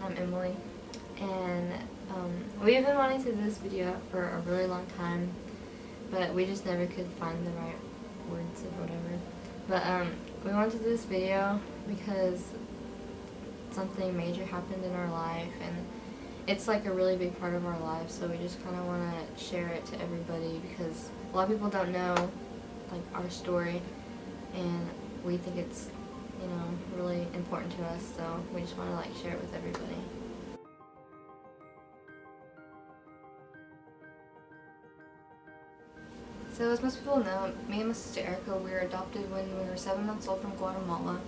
And I'm Emily. And we've been wanting to do this video for a really long time, but we just never could find the right words or whatever. But we wanted to do this video because something major happened in our life, and it's like a really big part of our lives, so we just kind of want to share it to everybody because a lot of people don't know like our story, and we think it's, you know, really important to us, so we just want to like share it with everybody. So as most people know, me and my sister Erica, we were adopted when we were 7 months old from Guatemala.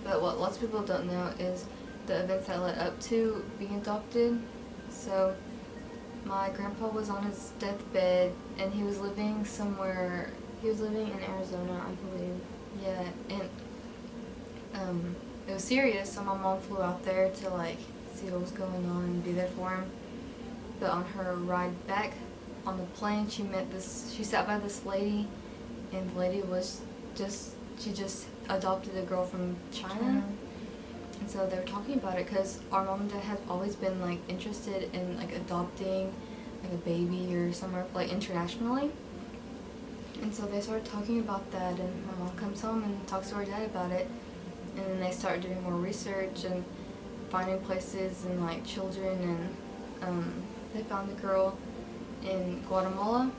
But what lots of people don't know is the events that led up to being adopted. So my grandpa was on his deathbed and he was living somewhere, he was living in Arizona, I believe. Yeah, and it was serious, so my mom flew out there to like see what was going on and be there for him. But on her ride back on the plane, she sat by this lady, and the lady was she just adopted a girl from China. And so they were talking about it because our mom and dad have always been like interested in like adopting like a baby or somewhere like internationally. And so they started talking about that, and my mom comes home and talks to her dad about it, and then they start doing more research and finding places and like children, and they found the girl in Guatemala,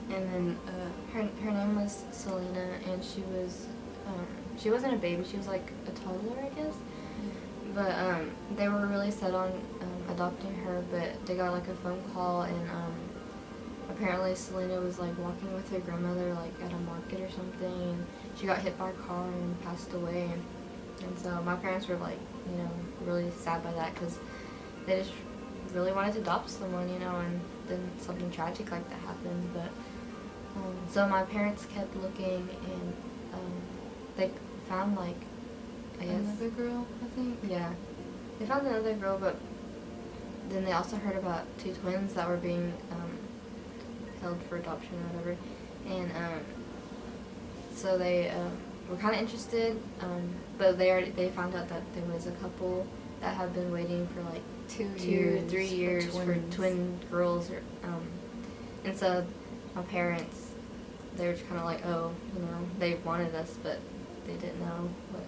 and then her name was Selena, and she wasn't a baby, she was like a toddler, I guess. But they were really set on adopting her, but they got like a phone call, and apparently Selena was like walking with her grandmother like at a market or something, and she got hit by a car and passed away. And so my parents were like, you know, really sad by that because they just really wanted to adopt someone, you know, and then something tragic like that happened. But so my parents kept looking, and they found like, I guess, another girl, I think. Yeah, they found another girl, but then they also heard about 2 twins that were being held for adoption or whatever, and so they were kind of interested, but they found out that there was a couple that have been waiting for like 3 years for twin girls, and so my parents, they were kind of like, oh, you know, they wanted us, but they didn't know what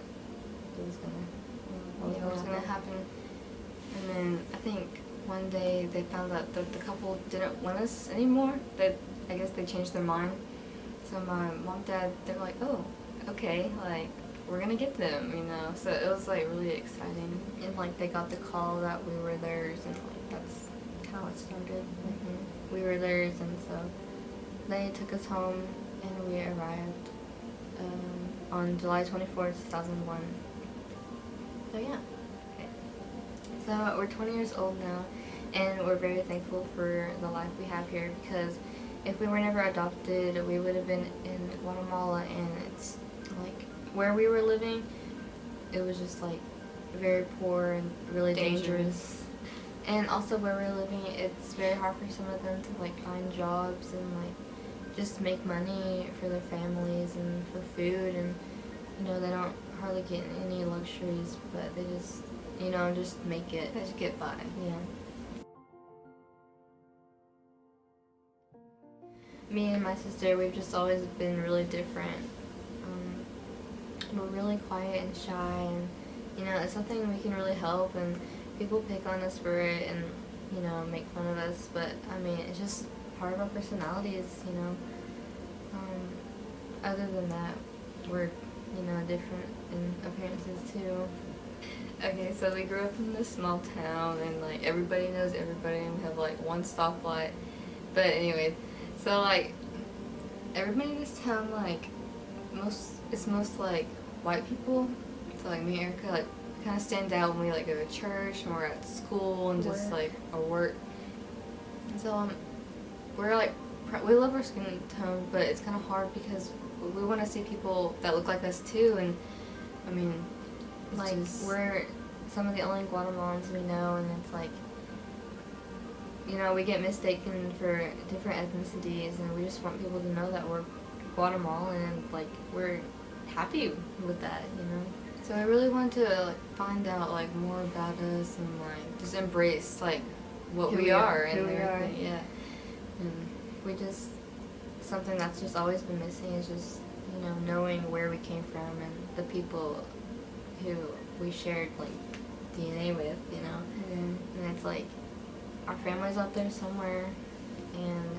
was gonna happen. And then I think one day they found out that the couple didn't want us anymore. I guess they changed their mind. So my mom, dad, they're like, oh, okay, like we're gonna get them, you know. So it was like really exciting, and like they got the call that we were theirs, and like that's how it started. We were theirs, and so they took us home, and we arrived on July 24th, 2001. So yeah. Okay. So we're 20 years old now, and we're very thankful for the life we have here, because if we were never adopted, we would have been in Guatemala, and it's like where we were living, it was just like very poor and really dangerous. And also where we're living, it's very hard for some of them to like find jobs and like just make money for their families and for food, and you know, they don't hardly get any luxuries, but they just, you know, just make it. They just get by. Yeah. Me and my sister, we've just always been really different. We're really quiet and shy, and you know, it's something we can really help, and people pick on us for it and, you know, make fun of us, but I mean, it's just part of our personalities, you know. Other than that, we're, you know, different in appearances too. Okay, so we grew up in this small town, and like everybody knows everybody, and we have like one stoplight. But anyway, so like everybody in this town, like it's most like white people. So like me and Erica, like kind of stand out when we like go to church and we're at school and just like our work. And so we're like, we love our skin tone, but it's kind of hard because we want to see people that look like us too. And I mean, like we're some of the only Guatemalans we know, and it's like, you know, we get mistaken for different ethnicities, and we just want people to know that we're Guatemalan, and like we're happy with that, you know. So I really want to like find out like more about us and like just embrace like what we are and everything. Yeah. And we just something that's just always been missing is just, you know, knowing where we came from and the people who we shared like DNA with, you know. Yeah. And it's like our family's out there somewhere, and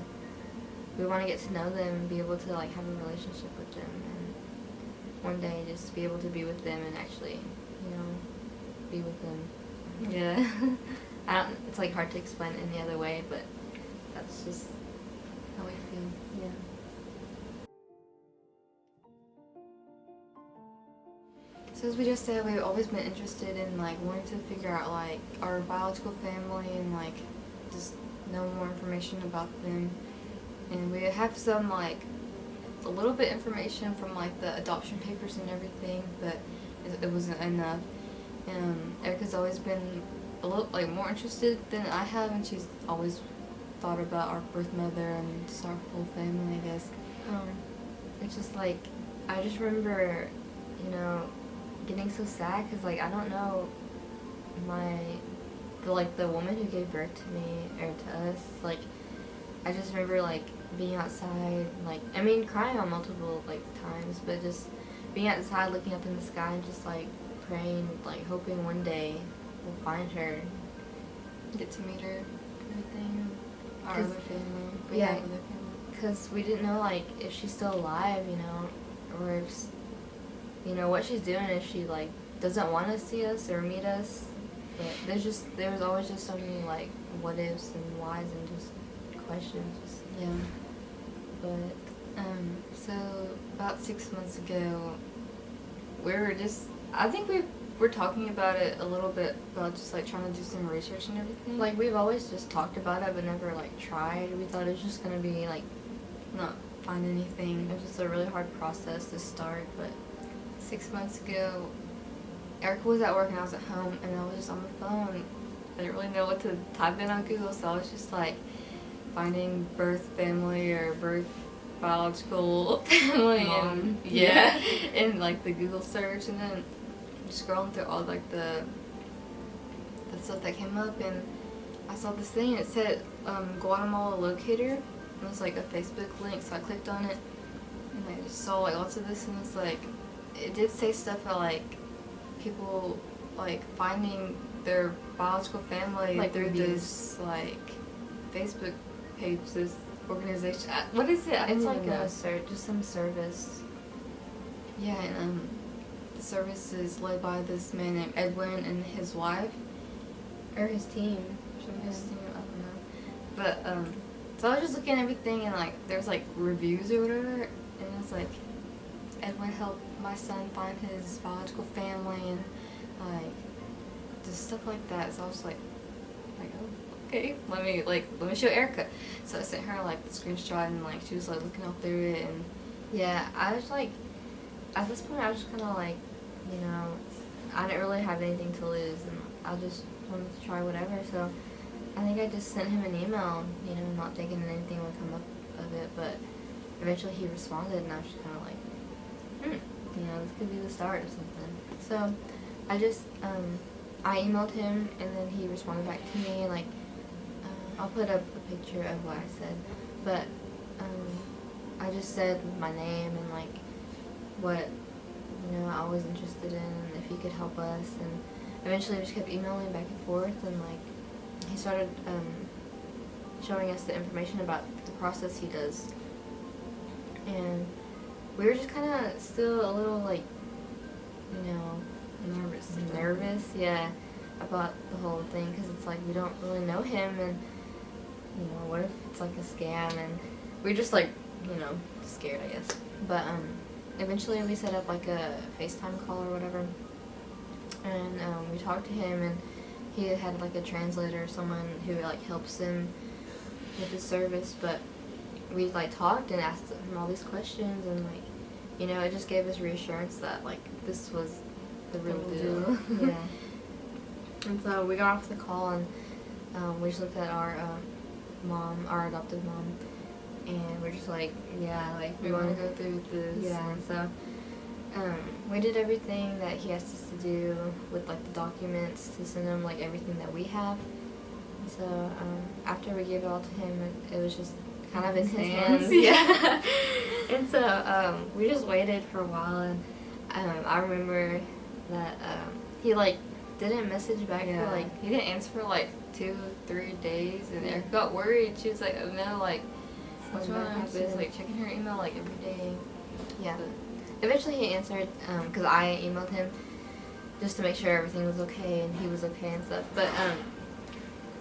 we want to get to know them and be able to like have a relationship with them, and one day just be able to be with them and actually, you know, be with them. Yeah. I don't. It's like hard to explain it any other way, but that's just how we feel. Yeah. So as we just said, we've always been interested in like wanting to figure out like our biological family and like just know more information about them. And we have some like a little bit information from like the adoption papers and everything, but it wasn't enough. And Erica's always been a little like more interested than I have, and she's always thought about our birth mother and just our whole family, I guess. It's just like I just remember, you know, getting so sad because like I don't know the woman who gave birth to me or to us. Like I just remember like being outside, like I mean crying on multiple like times, but just being outside looking up in the sky and just like praying, like hoping one day we'll find her, get to meet her, everything. Our other family. Yeah, because we didn't know like if she's still alive, you know, or if, you know, what she's doing if she like doesn't want to see us or meet us. But there was always just so many like what ifs and whys and just questions. Just, yeah. But so about 6 months ago, I think we're talking about it a little bit about just like trying to do some research and everything. Like we've always just talked about it but never like tried. We thought it was just gonna be like not find anything. It was just a really hard process to start. But 6 months ago, Erica was at work and I was at home, and I was just on the phone. I didn't really know what to type in on Google, so I was just like finding birth family or birth biological family and yeah, in like the Google search, and then scrolling through all like the stuff that came up, and I saw this thing. It said Guatemala locator. It was like a Facebook link, so I clicked on it, and I just saw like lots of this, and it's like it did say stuff about like people like finding their biological family like through this like Facebook page, this organization. What is it? It's like just some service. Yeah, and the service is led by this man named Edwin and his wife, or his team. His team, I don't know. But so I was just looking at everything, and like there's like reviews or whatever, and it's like Edwin helped my son find his biological family and like just stuff like that. So I was like oh, okay, let me show Erica. So I sent her like the screenshot, and like she was like looking all through it, and yeah, I was like at this point I was just kind of like, you know, I didn't really have anything to lose, and I just wanted to try whatever. So I think I just sent him an email, you know, not thinking anything would come up of it, but eventually he responded, and I was just kind of like, you know, this could be the start of something. So I just, I emailed him, and then he responded back to me, like, I'll put up a picture of what I said, but I just said my name and like what, you know, I was interested in, and if he could help us, and eventually we just kept emailing back and forth, and like he started showing us the information about the process he does, and we were just kind of still a little like, you know, nervous, yeah, about the whole thing, because it's like we don't really know him, and you know, what if it's like a scam, and we're just like, you know, scared, I guess. But eventually we set up like a FaceTime call or whatever, and we talked to him, and he had like a translator, someone who like helps him with his service, but we like talked and asked him all these questions, and like, you know, it just gave us reassurance that like this was the real deal. Yeah. And so we got off the call, and we just looked at our mom, our adoptive mom, and we're just like, yeah, like we want to go through with this. Yeah. And so We did everything that he asked us to do with like the documents to send him like everything that we have. So after we gave it all to him, it was just kind of in his hands. Yeah. And so we just waited for a while, and I remember that he like didn't message back for like, he didn't answer for like 2-3 days, and Erica got worried. She was like, oh no, like what's wrong? She was like checking her email like every day. Yeah. But eventually he answered because I emailed him just to make sure everything was okay and he was okay and stuff. But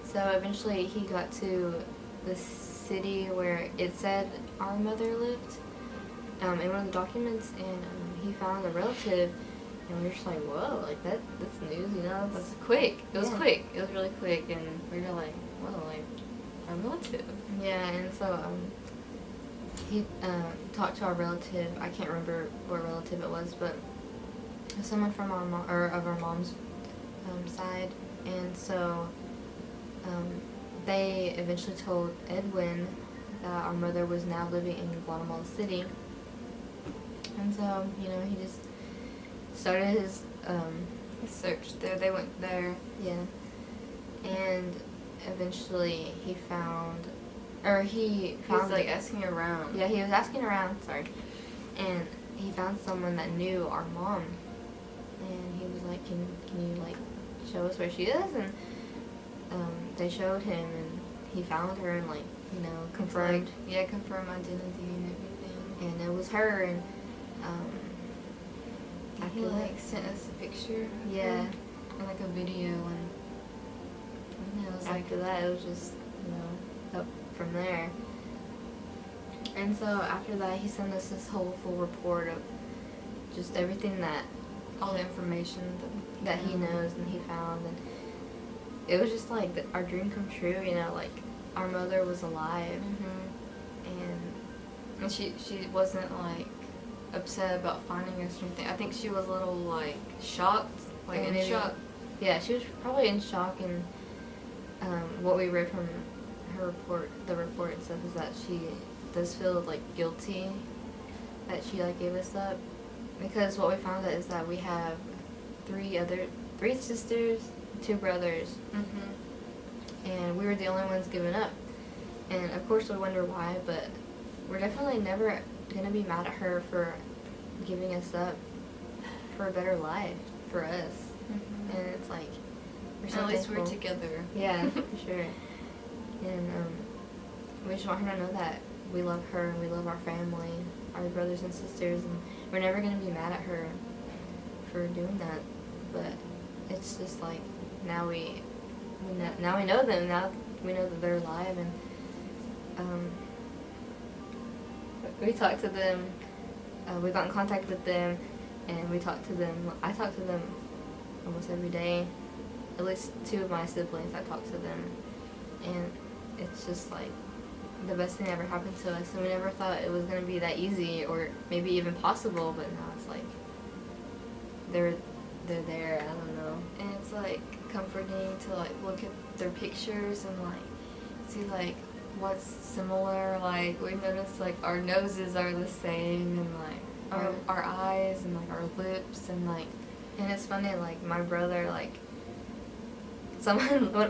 so eventually he got to the city where it said our mother lived in one of the documents, and he found a relative, and we were just like, whoa, like that's news, you know? That's quick. It was quick. It was really quick, and we were like, whoa, like our relative. Yeah, and so he talked to our relative. I can't remember what relative it was, but it was someone from our mom or of our mom's side, and so they eventually told Edwin that our mother was now living in Guatemala City, and so he just started his search there. They went there. Yeah, and eventually he found. Or he was like asking around. Yeah, he was asking around, sorry. And he found someone that knew our mom. And he was like, can you like show us where she is? And they showed him, and he found her and like, confirmed. Confirmed identity and everything. And it was her, and he like sent us a picture. Yeah. And like a video, and it was after that it was just, up from there. And so after that he sent us this whole full report of just everything all the information that he knows and he found, and it was just like our dream come true, like our mother was alive. And she wasn't like upset about finding us or anything. I think she was a little like shocked, like in shock. Yeah, she was probably in shock, and what we read from the report and stuff is that she does feel like guilty that she like gave us up, because what we found out is that we have three sisters, 2 brothers, and we were the only ones given up, and of course we wonder why, but we're definitely never gonna be mad at her for giving us up for a better life for us. And it's like we're so at least thankful. we're together. Yeah, for sure. And we just want her to know that we love her and we love our family, our brothers and sisters, and we're never going to be mad at her for doing that. But it's just like now we know them. Now we know that they're alive, and we talked to them. We got in contact with them, and we talked to them. I talk to them almost every day. At least 2 of my siblings, I talk to them, and it's just like the best thing that ever happened to us, and we never thought it was going to be that easy or maybe even possible, but now it's like they're there. I don't know. And it's like comforting to like look at their pictures and like see like what's similar. Like we noticed like our noses are the same, and like our eyes and like our lips, and like, and it's funny, like my brother, like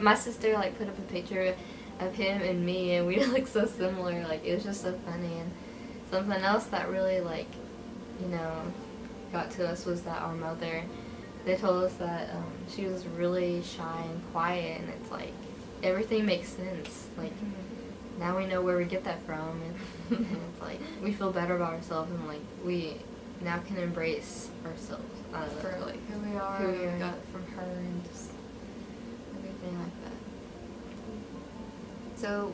my sister like put up a picture of him and me, and we look so similar. Like it was just so funny. And something else that really like got to us was that our mother, they told us that she was really shy and quiet, and it's like everything makes sense. Like now we know where we get that from, and it's like we feel better about ourselves, and like we now can embrace ourselves for like who we are, we got from her, and just everything like that. So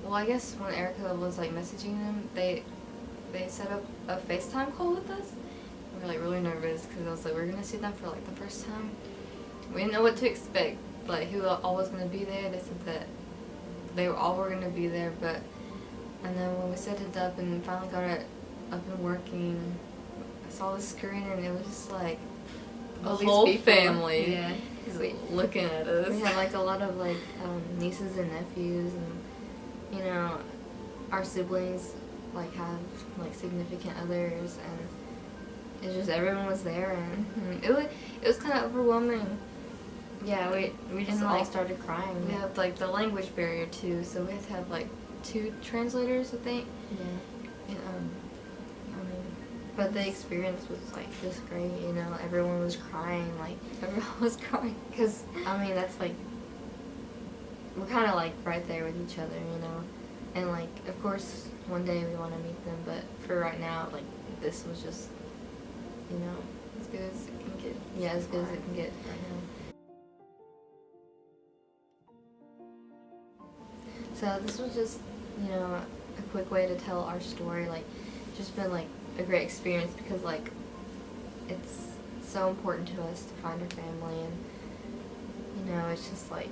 I guess when Erica was like messaging them, they set up a FaceTime call with us. We were like really nervous because I was like, we're gonna see them for like the first time. We didn't know what to expect, like who all was gonna be there. They said that they all were gonna be there, and then when we set it up and finally got it up and working, I saw the screen and it was just like all these people. Family. Yeah. Like looking at us. We had like a lot of like nieces and nephews, and our siblings like have like significant others, and it's just everyone was there, and it was kind of overwhelming. Yeah, we just And, all like, started crying. We had like the language barrier too, so we had to have like 2 translators, I think. Yeah. And, I mean, But the experience was like just great, you know. Everyone was crying, like everyone was crying. because I mean that's like we're kind of like right there with each other, you know. And like of course one day we want to meet them, but for right now, like this was just, you know, As good as it can get. yeah, as good as it can get right now. So this was just, you know, a quick way to tell our story. Like, just been like a great experience because like it's so important to us to find our family, and you know, it's just like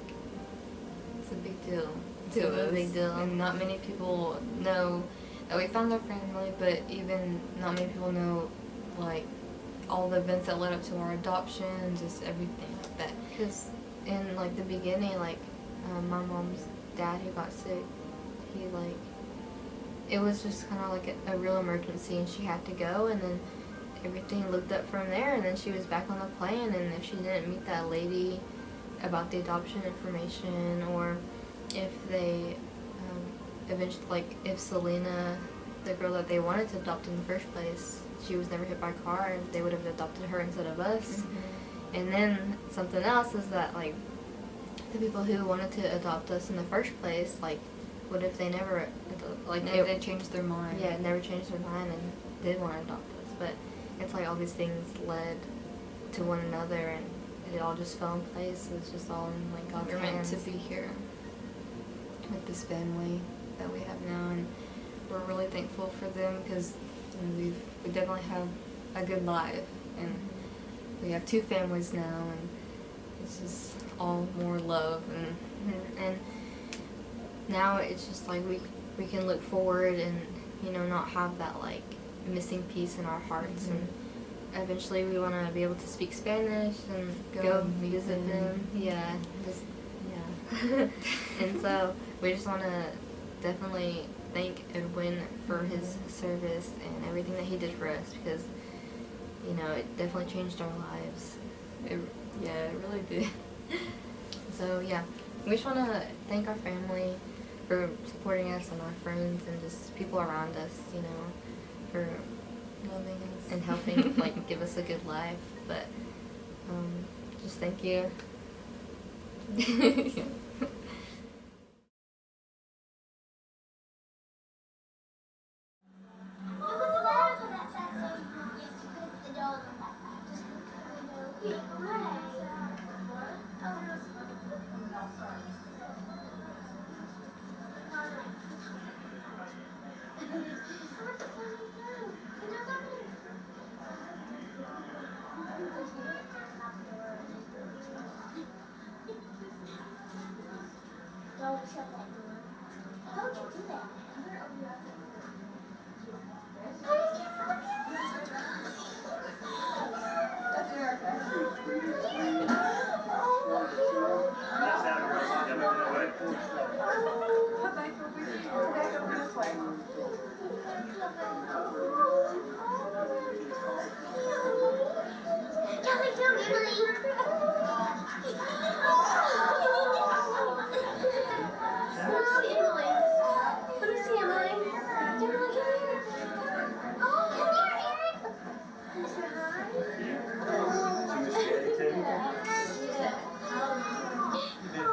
It's a big deal It's a really big deal. and not many people know that we found our family. But even not many people know like all the events that led up to our adoption, just everything like that. because in like the beginning, like my mom's dad who got sick, he like it was just kind of like a real emergency, and she had to go, and then everything looked up from there, and then she was back on the plane, and if she didn't meet that lady about the adoption information, or if they eventually, like if Selena, the girl that they wanted to adopt in the first place, she was never hit by a car, and they would have adopted her instead of us. Mm-hmm. And then something else is that like the people who wanted to adopt us in the first place, like what if they never like They changed their mind. yeah, never changed their mind and did want to adopt us. But it's like all these things led to one another, and it all just fell in place. It's just all in like God's We're meant hands. to be here with this family that we have now, and we're really thankful for them because we definitely have a good life, and we have 2 families now, and it's just all more love. And now it's just like we can look forward and, you know, not have that like missing piece in our hearts. Mhm. And eventually we want to be able to speak Spanish and Go go meet visit them. them. Yeah, just yeah. And so we just want to definitely thank Edwin for his service and everything that he did for us, because you know it definitely changed our lives. Yeah, it really did. So yeah, we just want to thank our family for supporting us, and our friends, and just people around us, you know, for Loving us and helping like give us a good life. But just thank you. Yeah. Don't shut that door. How would you do that?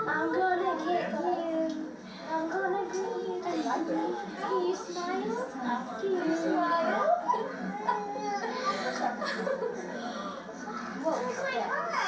I'm gonna get you. I'm gonna get you. Can you smile? Can you smile? What was that?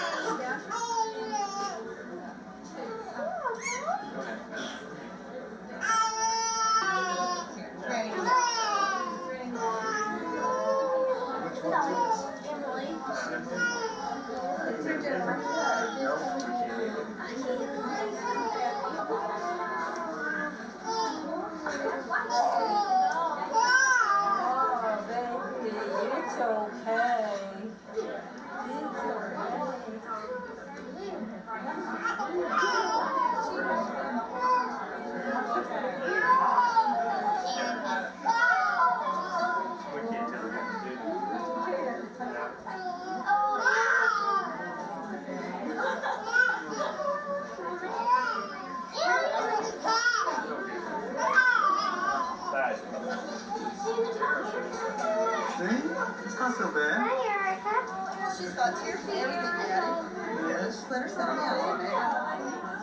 It's not so bad. Hi, Erica. Well, she's got tear for everything, Daddy. Yes. Let her settle down a little bit.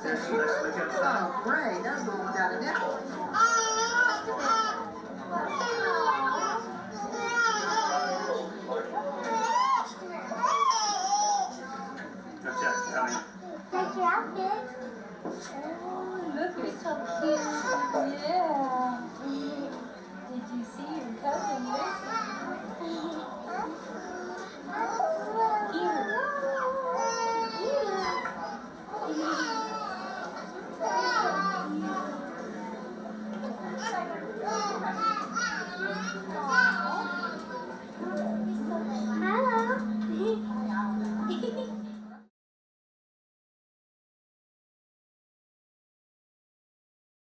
There's some nice lick outside. Oh, great. That's the one without a nipple. That's it, Ellie. Like your outfit. Oh, look, you're so cute. Yeah. Did you see your cousin listen?